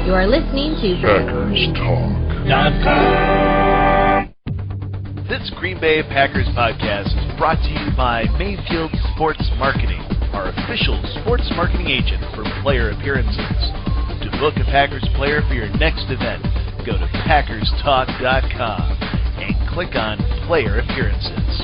You are listening to PackersTalk.com. This Green Bay Packers podcast is brought to you by Mayfield Sports Marketing, our official sports marketing agent for player appearances. To book a Packers player for your next event, go to PackersTalk.com and click on Player Appearances.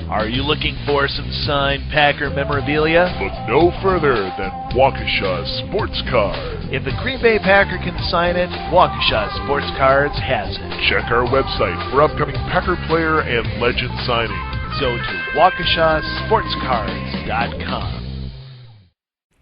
Are you looking for some signed Packer memorabilia? Look no further than Waukesha Sports Card. If the Green Bay Packer can sign it, Waukesha Sports Cards has it. Check our website for upcoming Packer player and legend signings. Go to WaukeshaSportsCards.com.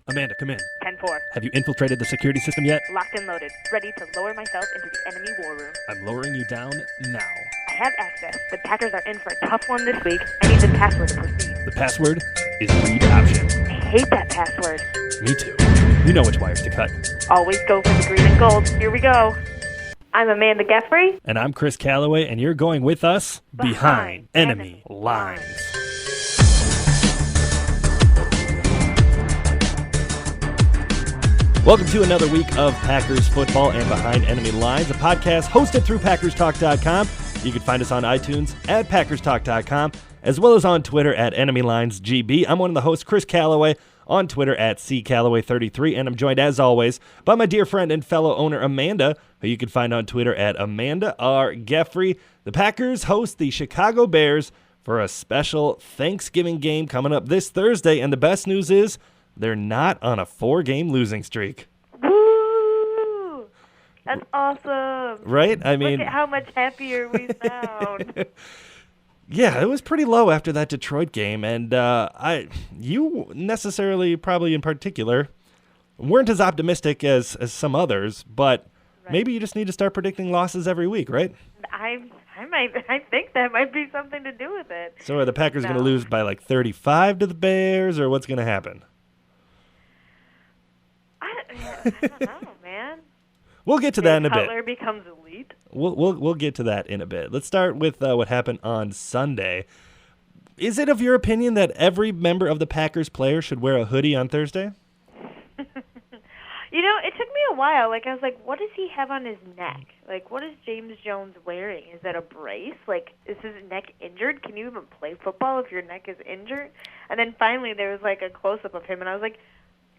Amanda, come in. 10-4. Have you infiltrated the security system yet? Locked and loaded. Ready to lower myself into the enemy war room. I'm lowering you down now. I have access. The Packers are in for a tough one this week. I need the password to proceed. The password is read option. I hate that password. Me too. You know which wires to cut. Always go for the green and gold. Here we go. I'm Amanda Geffre. And I'm Chris Callaway, and you're going with us behind enemy lines. Welcome to another week of Packers football and Behind Enemy Lines, a podcast hosted through PackersTalk.com. You can find us on iTunes at PackersTalk.com, as well as on Twitter at EnemyLinesGB. I'm one of the hosts, Chris Callaway, on Twitter at CCallaway33, and I'm joined, as always, by my dear friend and fellow owner, Amanda, who you can find on Twitter at Amanda R. Geffrey. The Packers host the Chicago Bears for a special Thanksgiving game coming up this Thursday, and the best news is they're not on a 4-game losing streak. Woo! That's awesome. Right? I mean, look at how much happier we sound. Yeah, it was pretty low after that Detroit game, and you necessarily, probably in particular, weren't as optimistic as some others, but maybe you just need to start predicting losses every week, right? I think that might be something to do with it. So are the Packers going to lose by like 35 to the Bears, or what's going to happen? I don't know, man. We'll get to that in a bit. Cutler becomes elite. We'll get to that in a bit. Let's start with what happened on Sunday. Is it of your opinion that every member of the Packers player should wear a hoodie on Thursday? You know, it took me a while. Like, I was like, what does he have on his neck? Like, what is James Jones wearing? Is that a brace? Like, is his neck injured? Can you even play football if your neck is injured? And then finally there was like a close-up of him, and I was like,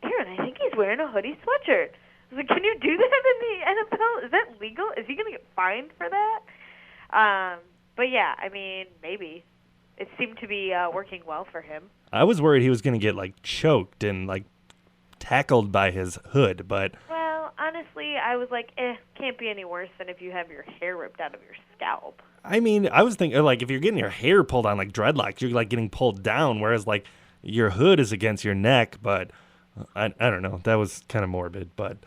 Aaron, I think he's wearing a hoodie sweatshirt. I was like, can you do that in the NFL? Is that legal? Is he going to get fined for that? But yeah, I mean, maybe. It seemed to be working well for him. I was worried he was going to get like choked and like tackled by his hood, but... Well, honestly, I was like, can't be any worse than if you have your hair ripped out of your scalp. I mean, I was thinking, like, if you're getting your hair pulled on, like dreadlocks, you're like getting pulled down, whereas like your hood is against your neck, but... I don't know. That was kind of morbid, but...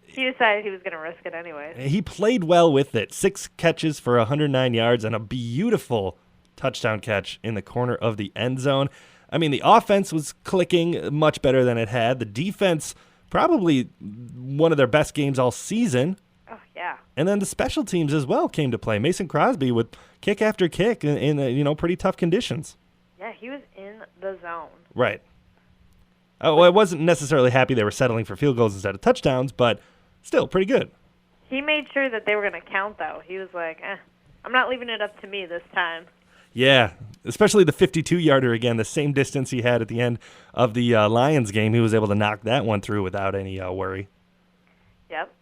He decided he was going to risk it anyway. He played well with it. 6 catches for 109 yards and a beautiful touchdown catch in the corner of the end zone. I mean, the offense was clicking much better than it had. The defense, probably one of their best games all season. Oh, yeah. And then the special teams as well came to play. Mason Crosby with kick after kick in pretty tough conditions. Yeah, he was in the zone. Right. Oh, well, I wasn't necessarily happy they were settling for field goals instead of touchdowns, but still pretty good. He made sure that they were going to count, though. He was like, I'm not leaving it up to me this time. Yeah, especially the 52-yarder again, the same distance he had at the end of the Lions game. He was able to knock that one through without any worry. Yep.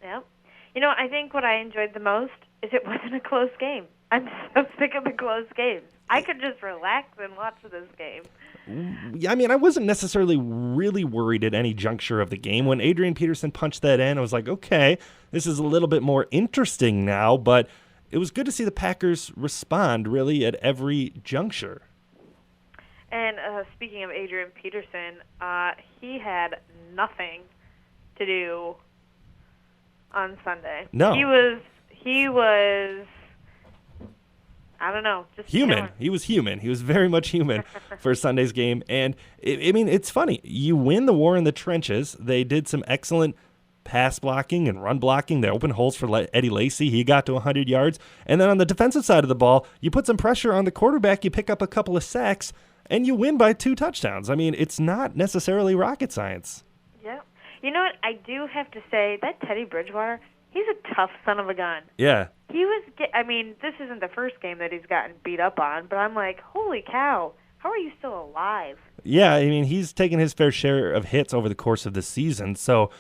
You know, I think what I enjoyed the most is it wasn't a close game. I'm so sick of the close games. I could just relax and watch this game. I mean, I wasn't necessarily really worried at any juncture of the game. When Adrian Peterson punched that in, I was like, okay, this is a little bit more interesting now, but it was good to see the Packers respond really at every juncture. And speaking of Adrian Peterson, he had nothing to do on Sunday. No. He was I don't know. Just human. chilling. He was human. He was very much human for Sunday's game. And, I mean, it's funny. You win the war in the trenches. They did some excellent pass blocking and run blocking. They opened holes for Eddie Lacy. He got to 100 yards. And then on the defensive side of the ball, you put some pressure on the quarterback, you pick up a couple of sacks, and you win by 2 touchdowns. I mean, it's not necessarily rocket science. Yeah, You know what? I do have to say that Teddy Bridgewater, he's a tough son of a gun. Yeah. This isn't the first game that he's gotten beat up on, but I'm like, holy cow, how are you still alive? Yeah, I mean, he's taken his fair share of hits over the course of the season. So,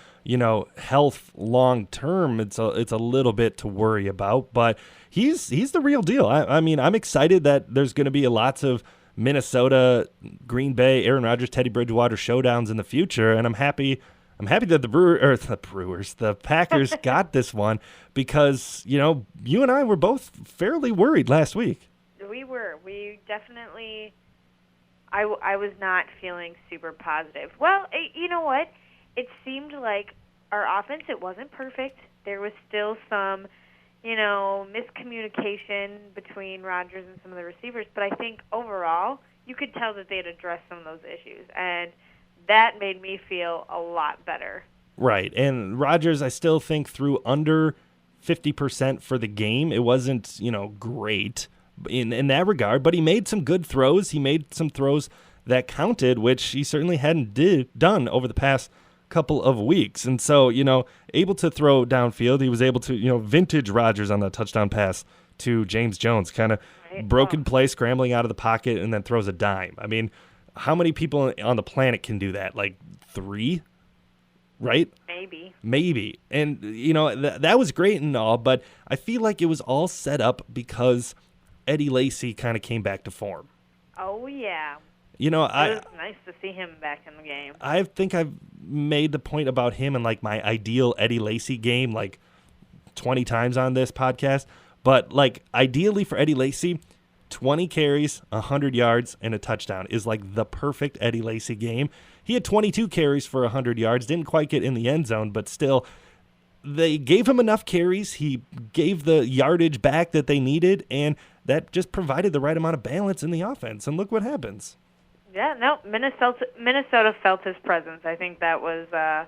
health long term, it's a little bit to worry about. But he's the real deal. I mean, I'm excited that there's going to be lots of Minnesota, Green Bay, Aaron Rodgers, Teddy Bridgewater showdowns in the future, and I'm happy that the Packers got this one because, you and I were both fairly worried last week. We definitely, I was not feeling super positive. Well, you know what? It seemed like our offense, it wasn't perfect. There was still some, miscommunication between Rodgers and some of the receivers, but I think overall you could tell that they had addressed some of those issues, and that made me feel a lot better. Right, and Rodgers, I still think, threw under 50% for the game. It wasn't, great in that regard, but he made some good throws. He made some throws that counted, which he certainly hadn't done over the past couple of weeks. And so, able to throw downfield. He was able to, vintage Rodgers on the touchdown pass to James Jones, kind of broken play, scrambling out of the pocket, and then throws a dime. I mean, how many people on the planet can do that? Like 3, right? Maybe. And, that was great and all, but I feel like it was all set up because Eddie Lacy kind of came back to form. Oh, yeah. It was nice to see him back in the game. I think I've made the point about him and, my ideal Eddie Lacy game, 20 times on this podcast. But, ideally for Eddie Lacy, 20 carries, 100 yards, and a touchdown is, the perfect Eddie Lacy game. He had 22 carries for 100 yards, didn't quite get in the end zone, but still, they gave him enough carries. He gave the yardage back that they needed, and that just provided the right amount of balance in the offense. And look what happens. Yeah, no, Minnesota felt his presence. I think that was a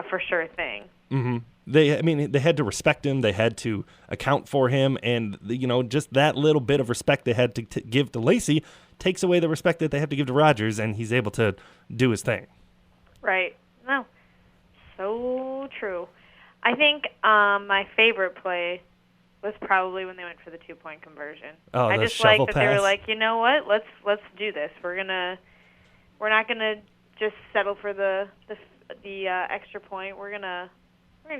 for sure thing. Mm-hmm. They had to respect him. They had to account for him, and just that little bit of respect they had to give to Lacy takes away the respect that they have to give to Rodgers, and he's able to do his thing. Right. No, so true. I think my favorite play was probably when they went for the 2-point conversion. Oh, I the just like that pass. They were like, you know what? Let's do this. We're not gonna just settle for the extra point. We're gonna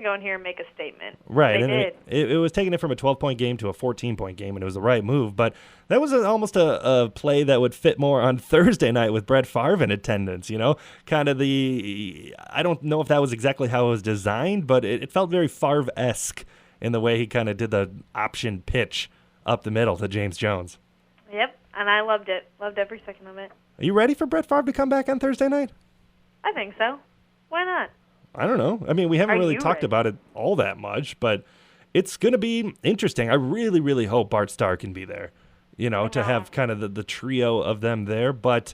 go in here and make a statement. Right, they and did. It was taking it from a 12-point game to a 14-point game, and it was the right move. But that was almost a play that would fit more on Thursday night with Brett Favre in attendance. Kind of I don't know if that was exactly how it was designed, but it felt very Favre-esque in the way he kind of did the option pitch up the middle to James Jones. Yep, and I loved it. Loved every second of it. Are you ready for Brett Favre to come back on Thursday night? I think so. Why not? I don't know. I mean, we haven't really talked about it all that much, but it's going to be interesting. I really, really hope Bart Starr can be there, to have kind of the trio of them there. But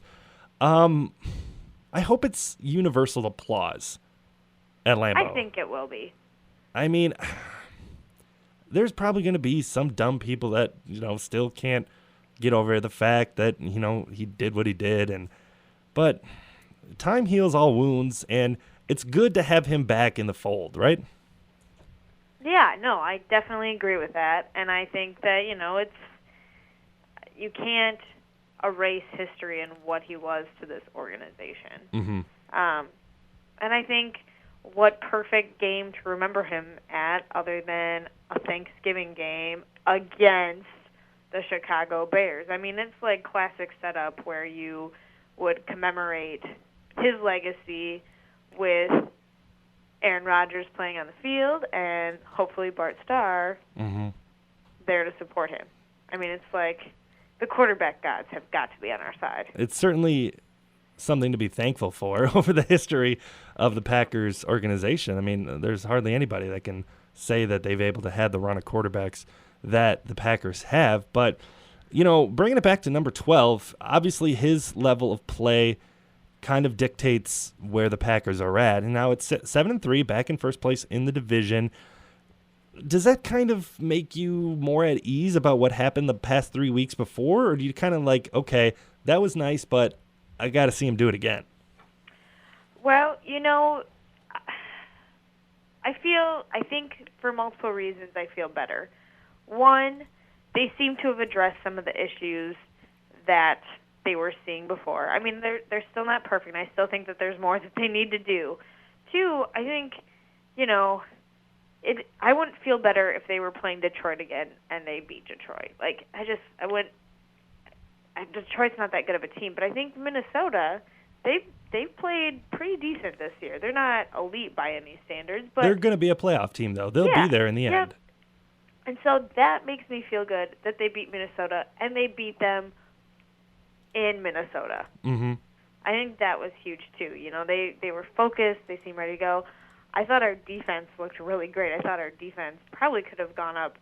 I hope it's universal applause at Lambeau. I think it will be. I mean, there's probably going to be some dumb people that, still can't get over the fact that, he did what he did. But time heals all wounds, and it's good to have him back in the fold, right? Yeah, no, I definitely agree with that. And I think that, you can't erase history and what he was to this organization. Mm-hmm. And I think what perfect game to remember him at other than a Thanksgiving game against the Chicago Bears. I mean, it's like classic setup where you would commemorate his legacy with Aaron Rodgers playing on the field and hopefully Bart Starr there to support him. I mean, it's like the quarterback gods have got to be on our side. It's certainly something to be thankful for over the history of the Packers organization. I mean, there's hardly anybody that can say that they've able to have the run of quarterbacks that the Packers have. But, bringing it back to number 12, obviously his level of play kind of dictates where the Packers are at. And now it's 7-3, back in first place in the division. Does that kind of make you more at ease about what happened the past 3 weeks before? Or do you kind of like, okay, that was nice, but I got to see him do it again? Well, I think for multiple reasons I feel better. One, they seem to have addressed some of the issues that they were seeing before. I mean, they're still not perfect, and I still think that there's more that they need to do. Two, I think, I wouldn't feel better if they were playing Detroit again and they beat Detroit. Like, Detroit's not that good of a team, but I think Minnesota, they've played pretty decent this year. They're not elite by any standards, but they're going to be a playoff team, though. They'll be there in the end. And so that makes me feel good that they beat Minnesota, and they beat them in Minnesota. Mm-hmm. I think that was huge, too. They were focused. They seemed ready to go. I thought our defense looked really great. I thought our defense probably could have gone up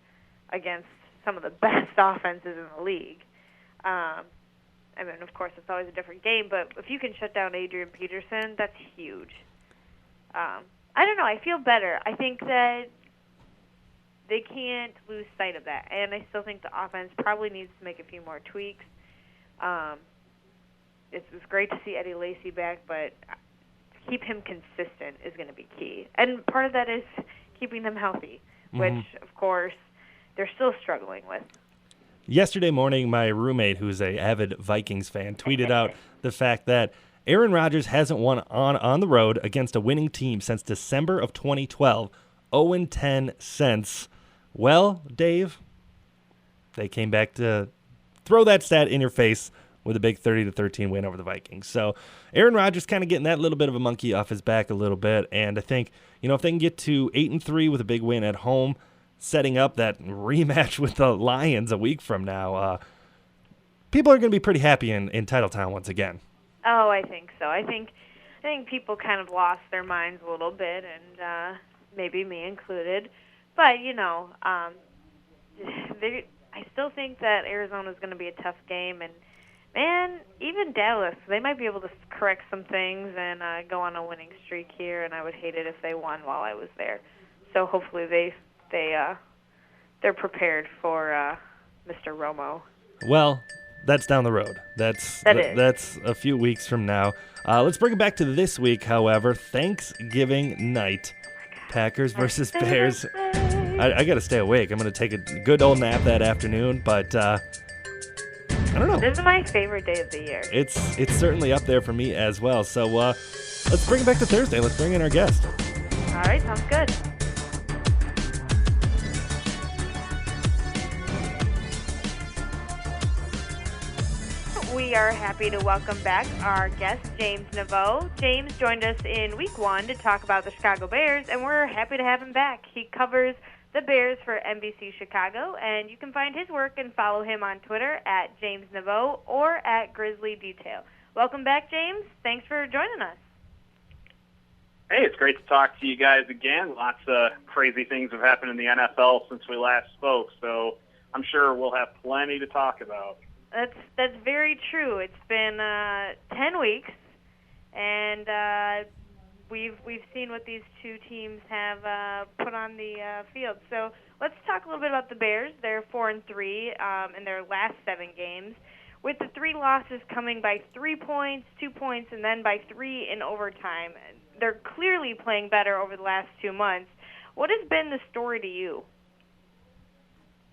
against some of the best offenses in the league. I mean, of course, it's always a different game, but if you can shut down Adrian Peterson, that's huge. I don't know. I feel better. I think that they can't lose sight of that, and I still think the offense probably needs to make a few more tweaks. It was great to see Eddie Lacy back, but keep him consistent is going to be key. And part of that is keeping them healthy, which, of course, they're still struggling with. Yesterday morning, my roommate, who's an avid Vikings fan, tweeted out the fact that Aaron Rodgers hasn't won on the road against a winning team since December of 2012, 0-10 since. Well, Dave, they came back to throw that stat in your face with a big 30-13 win over the Vikings. So Aaron Rodgers kind of getting that little bit of a monkey off his back a little bit, and I think, if they can get to 8-3 with a big win at home, setting up that rematch with the Lions a week from now, people are going to be pretty happy in Titletown once again. Oh, I think so. I think people kind of lost their minds a little bit, and maybe me included. But, I still think that Arizona is going to be a tough game, and man, even Dallas, they might be able to correct some things and go on a winning streak here, and I would hate it if they won while I was there. So hopefully they're prepared for Mr. Romo. Well, that's down the road. That's a few weeks from now. Let's bring it back to this week, however. Thanksgiving night, Packers versus Bears. I got to stay awake. I'm going to take a good old nap that afternoon, but I don't know. This is my favorite day of the year. It's certainly up there for me as well. So let's bring it back to Thursday. Let's bring in our guest. All right, sounds good. We are happy to welcome back our guest, James Neveau. James joined us in Week 1 to talk about the Chicago Bears, and we're happy to have him back. He covers the Bears for NBC Chicago, and you can find his work and follow him on Twitter at James Neveau or at Grizzly Detail. Welcome back, James. Thanks for joining us. Hey, it's great to talk to you guys again. Lots of crazy things have happened in the NFL since we last spoke, so I'm sure we'll have plenty to talk about. That's very true. It's been 10 weeks, and we've seen what these two teams have put on the field. So let's talk a little bit about the Bears. They're 4-3 in their last 7 games, with the 3 losses coming by 3 points, 2 points, and then by 3 in overtime. They're clearly playing better over the last 2 months. What has been the story to you?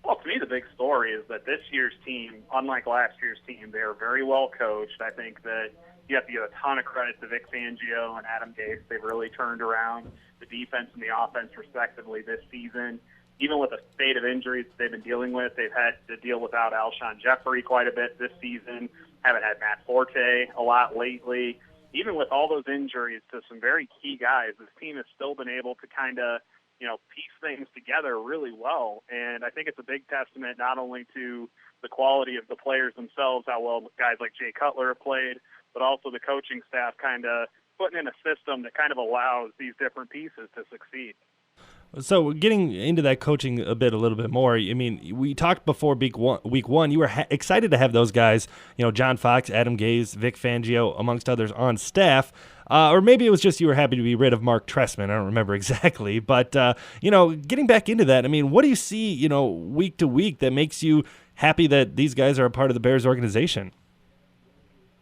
Well, to me, the big story is that this year's team, unlike last year's team, they are very well coached. I think that you have to give a ton of credit to Vic Fangio and Adam Gase. They've really turned around the defense and the offense, respectively, this season. Even with the state of injuries they've been dealing with, they've had to deal without Alshon Jeffrey quite a bit this season. Haven't had Matt Forte a lot lately. Even with all those injuries to some very key guys, this team has still been able to kind of piece things together really well. And I think it's a big testament not only to the quality of the players themselves, how well guys like Jay Cutler have played, but also the coaching staff kind of putting in a system that kind of allows these different pieces to succeed. So getting into that coaching a little bit more, I mean, we talked before week one, you were excited to have those guys, John Fox, Adam Gase, Vic Fangio, amongst others on staff. Or maybe it was just you were happy to be rid of Mark Trestman. I don't remember exactly. But, getting back into that, I mean, what do you see, week to week that makes you happy that these guys are a part of the Bears organization?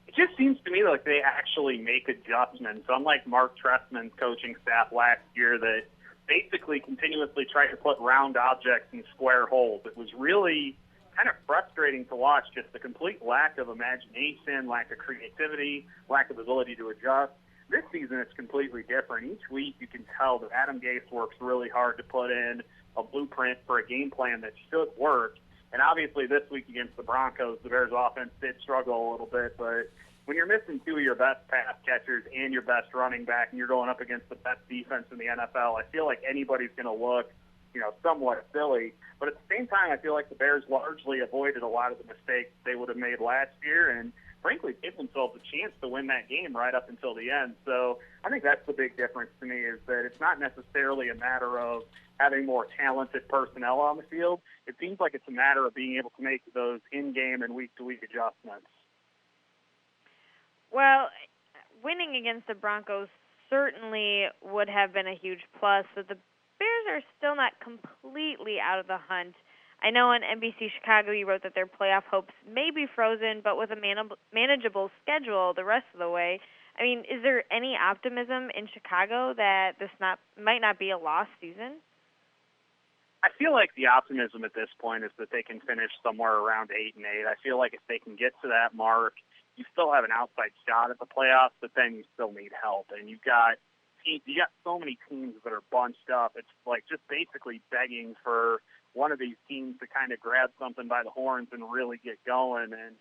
It just seems to me like they actually make adjustments. Unlike Mark Trestman's coaching staff last year that basically continuously tried to put round objects in square holes. It was really kind of frustrating to watch, just the complete lack of imagination, lack of creativity, lack of ability to adjust. This season it's completely different. Each week you can tell that Adam Gase works really hard to put in a blueprint for a game plan that should work. And obviously this week against the Broncos, the Bears offense did struggle a little bit, but when you're missing two of your best pass catchers and your best running back and you're going up against the best defense in the NFL, I feel like anybody's going to look, somewhat silly. But at the same time, I feel like the Bears largely avoided a lot of the mistakes they would have made last year and frankly gave themselves a chance to win that game right up until the end. So I think that's the big difference to me, is that it's not necessarily a matter of having more talented personnel on the field. It seems like it's a matter of being able to make those in-game and week-to-week adjustments. Well, winning against the Broncos certainly would have been a huge plus, but the Bears are still not completely out of the hunt. I know on NBC Chicago you wrote that their playoff hopes may be frozen, but with a manageable schedule the rest of the way. I mean, is there any optimism in Chicago that this might not be a lost season? I feel like the optimism at this point is that they can finish somewhere around 8-8. I feel like if they can get to that mark, you still have an outside shot at the playoffs, but then you still need help. And you got so many teams that are bunched up. It's like just basically begging for one of these teams to kind of grab something by the horns and really get going. And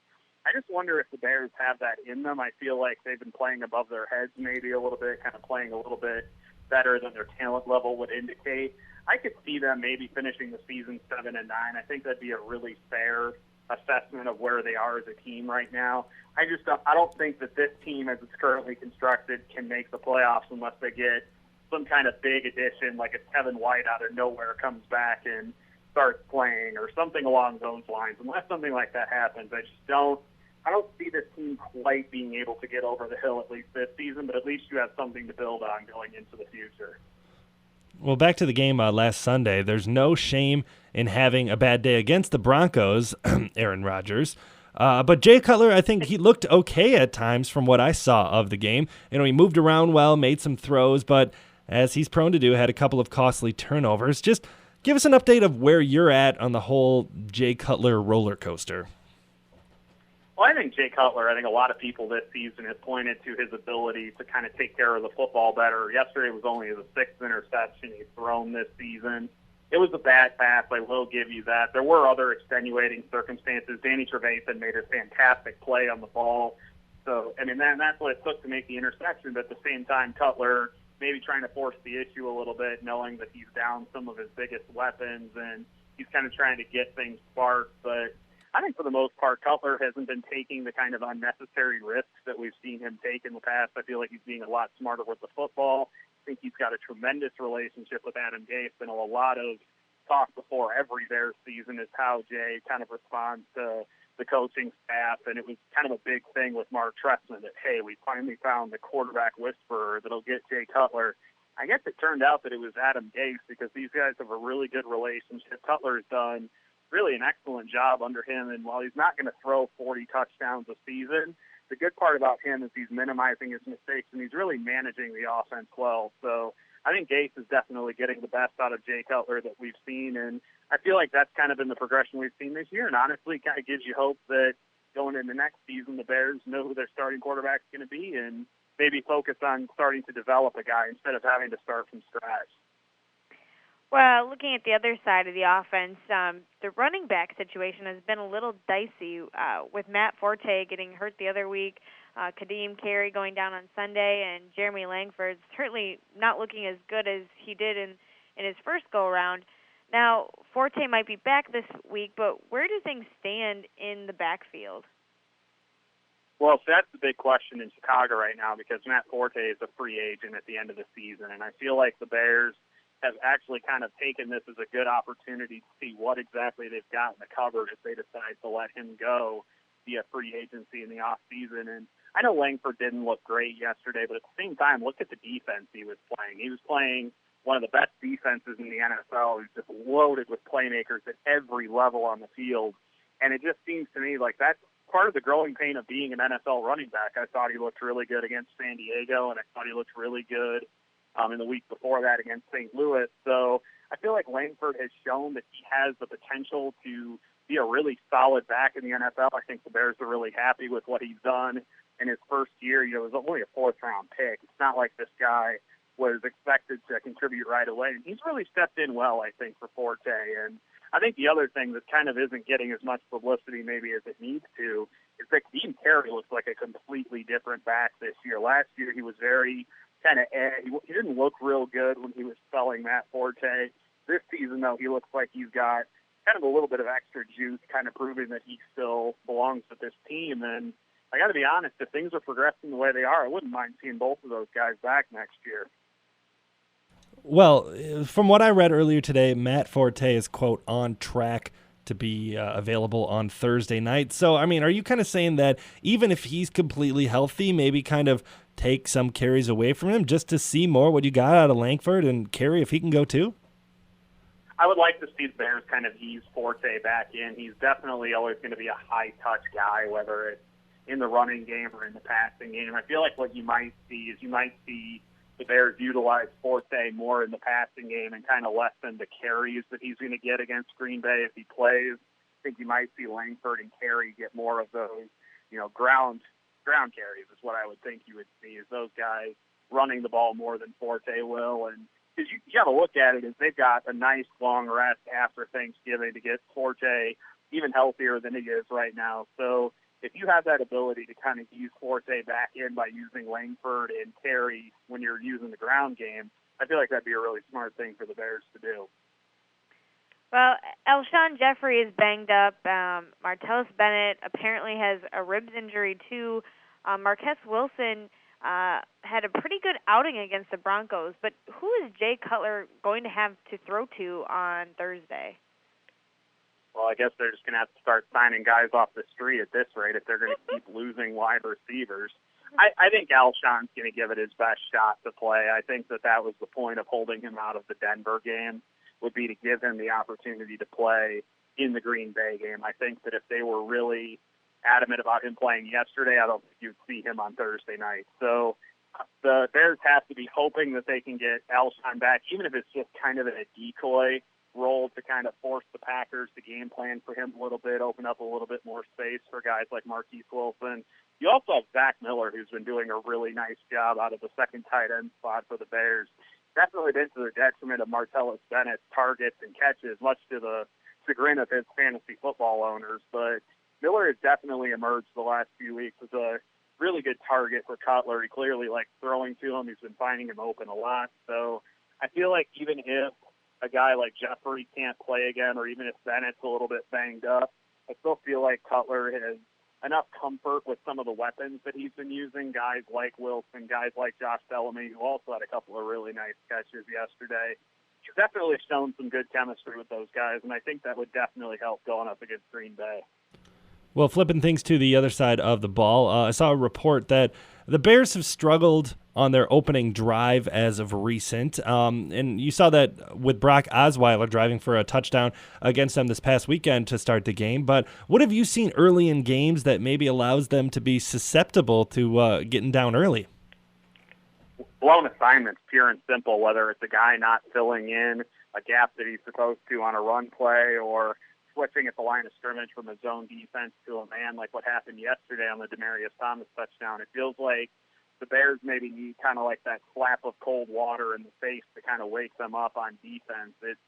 I just wonder if the Bears have that in them. I feel like they've been playing above their heads maybe a little bit, kind of playing a little bit better than their talent level would indicate. I could see them maybe finishing the season 7-9. I think that'd be a really fair assessment of where they are as a team right now. I don't think that this team, as it's currently constructed, can make the playoffs unless they get some kind of big addition, like if Kevin White out of nowhere comes back and starts playing or something along those lines. Unless something like that happens, I don't see this team quite being able to get over the hill at least this season, but at least you have something to build on going into the future. Well, back to the game last Sunday, there's no shame in having a bad day against the Broncos, Aaron Rodgers. But Jay Cutler, I think he looked okay at times from what I saw of the game. He moved around well, made some throws, but as he's prone to do, had a couple of costly turnovers. Just give us an update of where you're at on the whole Jay Cutler roller coaster. Well, I think a lot of people this season have pointed to his ability to kind of take care of the football better. Yesterday was only the 6th interception he's thrown this season. It was a bad pass, I will give you that. There were other extenuating circumstances. Danny Trevathan made a fantastic play on the ball. So, that's what it took to make the interception. But at the same time, Cutler maybe trying to force the issue a little bit, knowing that he's down some of his biggest weapons, and he's kind of trying to get things sparked. But I think for the most part, Cutler hasn't been taking the kind of unnecessary risks that we've seen him take in the past. I feel like he's being a lot smarter with the football. I think he's got a tremendous relationship with Adam Gase, and a lot of talk before every Bears season is how Jay kind of responds to the coaching staff, and it was kind of a big thing with Mark Trestman that, hey, we finally found the quarterback whisperer that'll get Jay Cutler. I guess it turned out that it was Adam Gase, because these guys have a really good relationship. Cutler has done really an excellent job under him, and while he's not going to throw 40 touchdowns a season, the good part about him is he's minimizing his mistakes, and he's really managing the offense well. So I think Gase is definitely getting the best out of Jay Cutler that we've seen, and I feel like that's kind of been the progression we've seen this year, and honestly kind of gives you hope that going into next season the Bears know who their starting quarterback is going to be and maybe focus on starting to develop a guy instead of having to start from scratch. Well, looking at the other side of the offense, the running back situation has been a little dicey with Matt Forte getting hurt the other week, Kadeem Carey going down on Sunday, and Jeremy Langford certainly not looking as good as he did in his first go-around. Now, Forte might be back this week, but where do things stand in the backfield? Well, so that's the big question in Chicago right now, because Matt Forte is a free agent at the end of the season, and I feel like the Bears have actually kind of taken this as a good opportunity to see what exactly they've got in the cupboard if they decide to let him go via free agency in the offseason. And I know Langford didn't look great yesterday, but at the same time, look at the defense he was playing. He was playing one of the best defenses in the NFL. He's just loaded with playmakers at every level on the field. And it just seems to me like that's part of the growing pain of being an NFL running back. I thought he looked really good against San Diego, and I thought he looked really good in the week before that against St. Louis. So I feel like Langford has shown that he has the potential to be a really solid back in the NFL. I think the Bears are really happy with what he's done in his first year. You know, it was only a fourth-round pick. It's not like this guy was expected to contribute right away. And he's really stepped in well, I think, for Forte. And I think the other thing that kind of isn't getting as much publicity maybe as it needs to is that Dean Terry looks like a completely different back this year. Last year he was very kind of he didn't look real good when he was spelling Matt Forte. This season, though, he looks like he's got kind of a little bit of extra juice, kind of proving that he still belongs with this team. And I got to be honest, if things are progressing the way they are, I wouldn't mind seeing both of those guys back next year. Well, from what I read earlier today, Matt Forte is, quote, on track to be available on Thursday night. So, I mean, are you kind of saying that even if he's completely healthy, maybe kind of take some carries away from him just to see more what you got out of Langford and Carey if he can go too? I would like to see the Bears kind of ease Forte back in. He's definitely always going to be a high-touch guy, whether it's in the running game or in the passing game. I feel like what you might see is the Bears utilize Forte more in the passing game and kind of lessen the carries that he's going to get against Green Bay if he plays. I think you might see Langford and Carey get more of those, ground carries is what I would think you would see, is those guys running the ball more than Forte will. And because you got to look at it as they've got a nice long rest after Thanksgiving to get Forte even healthier than he is right now. So if you have that ability to kind of ease Forte back in by using Langford and Carey when you're using the ground game, I feel like that'd be a really smart thing for the Bears to do. Well, Alshon Jeffrey is banged up. Martellus Bennett apparently has a ribs injury too. Marquez Wilson had a pretty good outing against the Broncos, but who is Jay Cutler going to have to throw to on Thursday? Well, I guess they're just going to have to start signing guys off the street at this rate if they're going to keep losing wide receivers. I think Alshon's going to give it his best shot to play. I think that was the point of holding him out of the Denver game, would be to give him the opportunity to play in the Green Bay game. I think that if they were really adamant about him playing yesterday, I don't think you'd see him on Thursday night. So the Bears have to be hoping that they can get Alshon back, even if it's just kind of in a decoy role to kind of force the Packers to game plan for him a little bit, open up a little bit more space for guys like Marquise Wilson. You also have Zach Miller, who's been doing a really nice job out of the second tight end spot for the Bears. Definitely been to the detriment of Martellus Bennett's targets and catches, much to the chagrin of his fantasy football owners. But Miller has definitely emerged the last few weeks as a really good target for Cutler. He clearly likes throwing to him. He's been finding him open a lot. So I feel like even if a guy like Jeffrey can't play again, or even if Bennett's a little bit banged up, I still feel like Cutler has enough comfort with some of the weapons that he's been using, guys like Wilson, guys like Josh Bellamy, who also had a couple of really nice catches yesterday. He's definitely shown some good chemistry with those guys, and I think that would definitely help going up against Green Bay. Well, flipping things to the other side of the ball, I saw a report that the Bears have struggled on their opening drive as of recent. And you saw that with Brock Osweiler driving for a touchdown against them this past weekend to start the game. But what have you seen early in games that maybe allows them to be susceptible to getting down early? Blown assignments, pure and simple, whether it's a guy not filling in a gap that he's supposed to on a run play, or switching at the line of scrimmage from a zone defense to a man, like what happened yesterday on the Demaryius Thomas touchdown. It feels like the Bears maybe need kind of like that slap of cold water in the face to kind of wake them up on defense. It's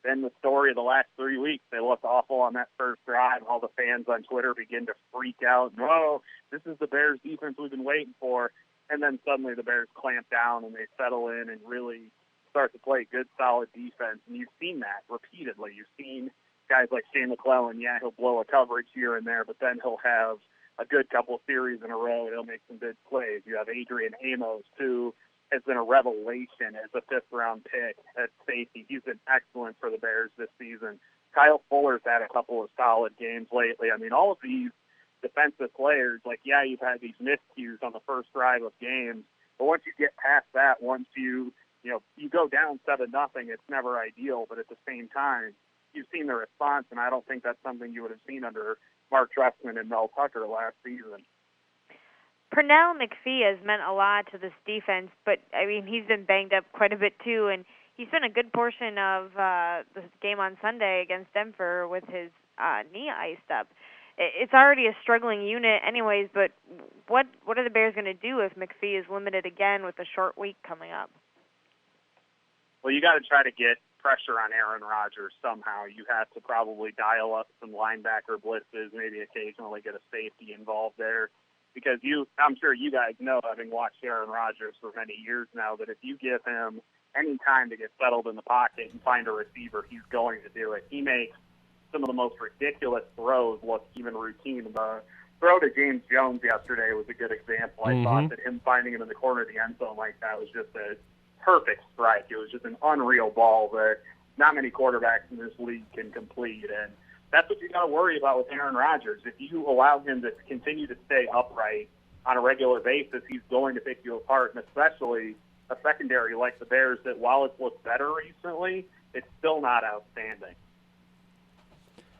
been the story of the last 3 weeks. They looked awful on that first drive. All the fans on Twitter begin to freak out. Whoa, this is the Bears defense we've been waiting for. And then suddenly the Bears clamp down and they settle in and really start to play good, solid defense. And you've seen that repeatedly. You've seen guys like Shane McClellan, he'll blow a coverage here and there, but then he'll have a good couple of series in a row. He'll make some big plays. You have Adrian Amos, who has been a revelation as a fifth-round pick at safety. He's been excellent for the Bears this season. Kyle Fuller's had a couple of solid games lately. I mean, all of these defensive players, you've had these miscues on the first drive of games, but once you get past that, once you go down 7-0, it's never ideal, but at the same time, you've seen the response, and I don't think that's something you would have seen under Mark Trestman and Mel Tucker last season. Pernell McPhee has meant a lot to this defense, but, I mean, he's been banged up quite a bit too, and he spent a good portion of the game on Sunday against Denver with his knee iced up. It's already a struggling unit anyways, but what are the Bears going to do if McPhee is limited again with a short week coming up? Well, you got to try to get pressure on Aaron Rodgers somehow. You have to probably dial up some linebacker blitzes, maybe occasionally get a safety involved there. Because I'm sure you guys know, having watched Aaron Rodgers for many years now, that if you give him any time to get settled in the pocket and find a receiver, he's going to do it. He makes some of the most ridiculous throws look even routine. The throw to James Jones yesterday was a good example. I thought that him finding him in the corner of the end zone like that was just a perfect strike. It was just an unreal ball that not many quarterbacks in this league can complete. And that's what you got to worry about with Aaron Rodgers. If you allow him to continue to stay upright on a regular basis, he's going to pick you apart, and especially a secondary like the Bears that, while it's looked better recently, it's still not outstanding.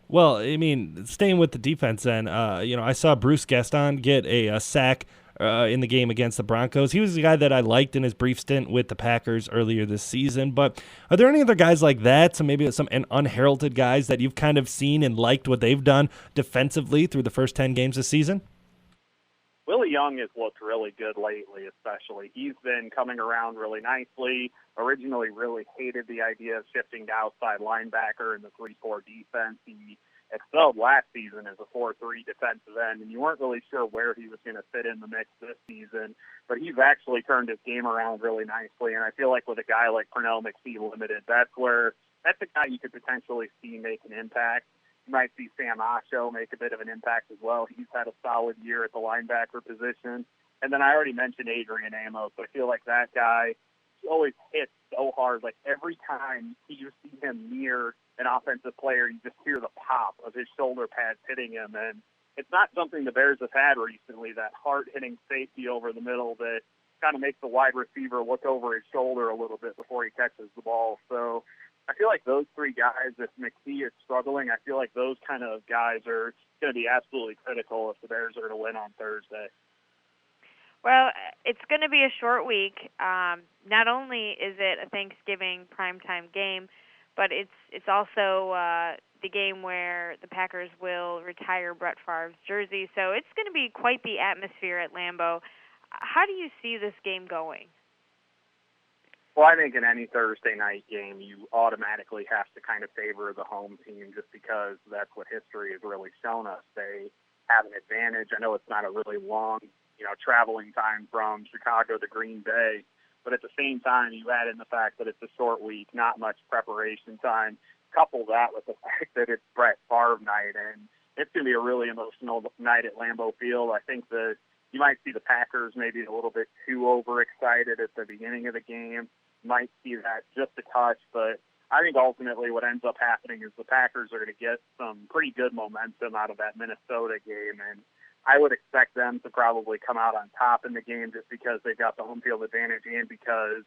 Well, I mean, staying with the defense then, I saw Bruce Gaston get a sack in the game against the Broncos. He was the guy that I liked in his brief stint with the Packers earlier this season. But are there any other guys like that, some unheralded guys that you've kind of seen and liked what they've done defensively through the first 10 games this season? Willie Young has looked really good lately, especially. He's been coming around really nicely. Originally really hated the idea of shifting to outside linebacker in the 3-4 defense. He excelled last season as a 4-3 defensive end, and you weren't really sure where he was going to fit in the mix this season. But he's actually turned his game around really nicely, and I feel like with a guy like Pernell McPhee limited, that's a guy you could potentially see make an impact. You might see Sam Osho make a bit of an impact as well. He's had a solid year at the linebacker position. And then I already mentioned Adrian Amos. I feel like that guy always hits so hard. Like every time you see him near an offensive player, you just hear the pop of his shoulder pads hitting him. And it's not something the Bears have had recently, that hard-hitting safety over the middle that kind of makes the wide receiver look over his shoulder a little bit before he catches the ball. So I feel like those three guys, if McPhee is struggling, I feel like those kind of guys are going to be absolutely critical if the Bears are going to win on Thursday. Well, it's going to be a short week. Not only is it a Thanksgiving primetime game, but it's also the game where the Packers will retire Brett Favre's jersey. So it's going to be quite the atmosphere at Lambeau. How do you see this game going? Well, I think in any Thursday night game, you automatically have to kind of favor the home team just because that's what history has really shown us. They have an advantage. I know it's not a really long, traveling time from Chicago to Green Bay, but at the same time, you add in the fact that it's a short week, not much preparation time. Couple that with the fact that it's Brett Favre night, and it's going to be a really emotional night at Lambeau Field. I think that you might see the Packers maybe a little bit too overexcited at the beginning of the game. Might see that just a touch, but I think ultimately what ends up happening is the Packers are going to get some pretty good momentum out of that Minnesota game, and I would expect them to probably come out on top in the game just because they've got the home field advantage and because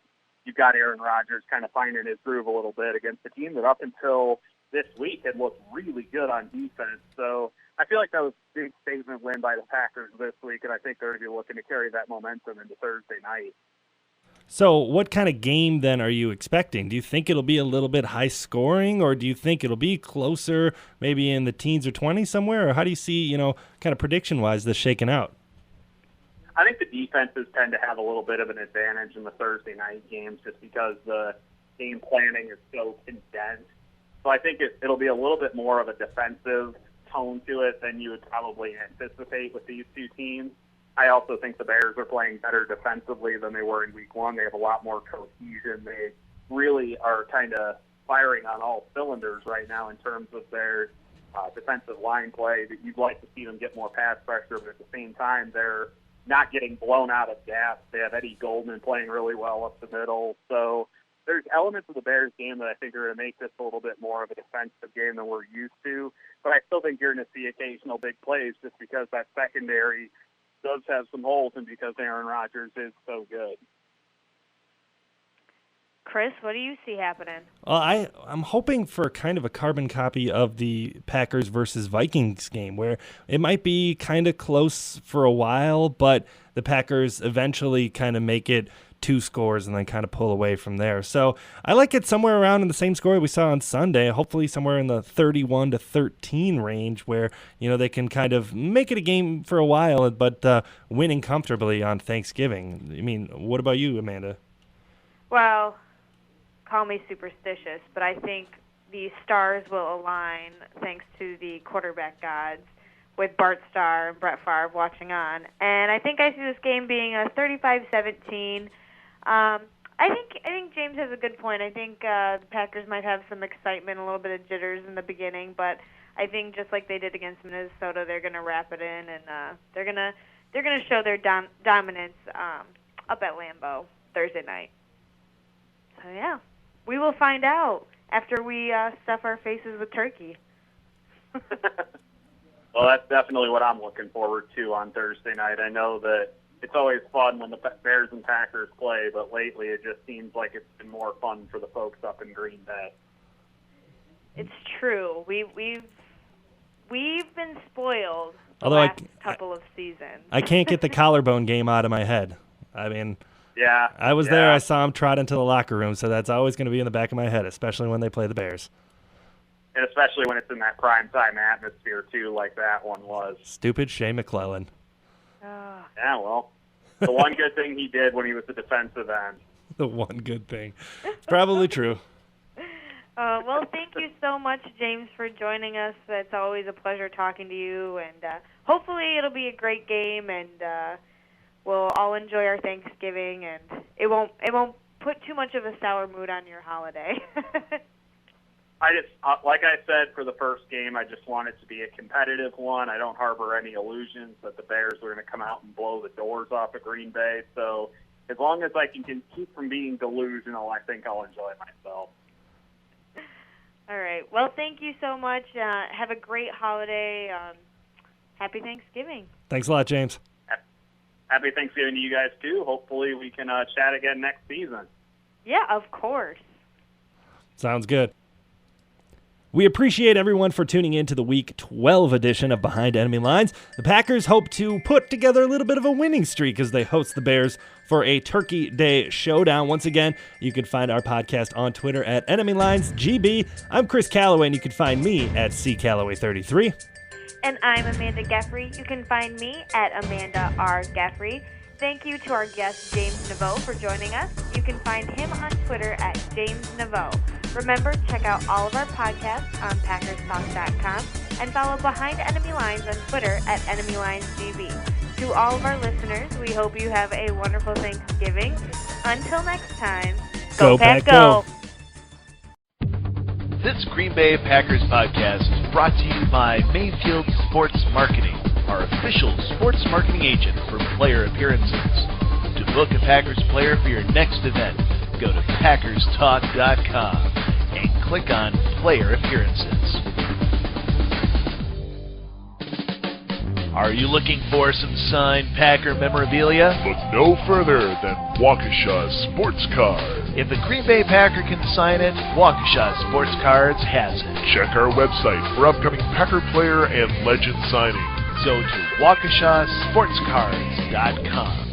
you've got Aaron Rodgers kind of finding his groove a little bit against a team that up until this week had looked really good on defense. So I feel like that was a big statement win by the Packers this week, and I think they're going to be looking to carry that momentum into Thursday night. So what kind of game then are you expecting? Do you think it'll be a little bit high scoring, or do you think it'll be closer, maybe in the teens or 20s somewhere? Or how do you see, kind of prediction-wise this shaking out? I think the defenses tend to have a little bit of an advantage in the Thursday night games just because the game planning is so condensed. So I think it'll be a little bit more of a defensive tone to it than you would probably anticipate with these two teams. I also think the Bears are playing better defensively than they were in Week 1. They have a lot more cohesion. They really are kind of firing on all cylinders right now in terms of their defensive line play. That you'd like to see them get more pass pressure, but at the same time, they're not getting blown out of gas. They have Eddie Goldman playing really well up the middle. So there's elements of the Bears game that I think are going to make this a little bit more of a defensive game than we're used to. But I still think you're going to see occasional big plays just because that secondary does have some holes and because Aaron Rodgers is so good. Chris, what do you see happening? Well, I'm hoping for kind of a carbon copy of the Packers versus Vikings game where it might be kind of close for a while, but the Packers eventually kind of make it 2 scores and then kind of pull away from there. So I like it somewhere around in the same score we saw on Sunday, hopefully somewhere in the 31-13 range where, they can kind of make it a game for a while, but winning comfortably on Thanksgiving. I mean, what about you, Amanda? Well, call me superstitious, but I think the stars will align thanks to the quarterback gods with Bart Starr and Brett Favre watching on. And I think I see this game being a 35-17. I think James has a good point. I think the Packers might have some excitement, a little bit of jitters in the beginning, but I think just like they did against Minnesota, they're going to wrap it in and they're going to show their dominance up at Lambeau Thursday night. So yeah, we will find out after we stuff our faces with turkey. Well, that's definitely what I'm looking forward to on Thursday night. I know that it's always fun when the Bears and Packers play, but lately it just seems like it's been more fun for the folks up in Green Bay. It's true. We've been spoiled the Although last couple of seasons. I can't get the collarbone game out of my head. I mean, yeah, I was there. I saw him trot into the locker room, so that's always going to be in the back of my head, especially when they play the Bears. And especially when it's in that primetime atmosphere, too, like that one was. Stupid Shea McClellan. Yeah, well, the one good thing he did when he was the defensive end. The one good thing. It's probably true. Well, thank you so much, James, for joining us. It's always a pleasure talking to you, and hopefully it'll be a great game, and we'll all enjoy our Thanksgiving, and it won't put too much of a sour mood on your holiday. I just, like I said, for the first game, I just want it to be a competitive one. I don't harbor any illusions that the Bears are going to come out and blow the doors off of Green Bay. So as long as I can keep from being delusional, I think I'll enjoy myself. All right. Well, thank you so much. Have a great holiday. Happy Thanksgiving. Thanks a lot, James. Happy Thanksgiving to you guys, too. Hopefully we can chat again next season. Yeah, of course. Sounds good. We appreciate everyone for tuning in to the Week 12 edition of Behind Enemy Lines. The Packers hope to put together a little bit of a winning streak as they host the Bears for a Turkey Day showdown. Once again, you can find our podcast on Twitter at EnemyLinesGB. I'm Chris Callaway, and you can find me at CCallaway33. And I'm Amanda Geffre. You can find me at Amanda R. Geffre. Thank you to our guest, James Neveau, for joining us. You can find him on Twitter at James Neveau. Remember, check out all of our podcasts on PackersTalk.com and follow Behind Enemy Lines on Twitter at EnemyLinesGB. To all of our listeners, we hope you have a wonderful Thanksgiving. Until next time, go Pack, go! This Green Bay Packers podcast is brought to you by Mayfield Sports Marketing, our official sports marketing agent for player appearances. To book a Packers player for your next event, go to PackersTalk.com and click on Player Appearances. Are you looking for some signed Packer memorabilia? Look no further than Waukesha Sports Card. If the Green Bay Packer can sign it, Waukesha Sports Cards has it. Check our website for upcoming Packer player and legend signings. Go to WaukeshaSportsCards.com.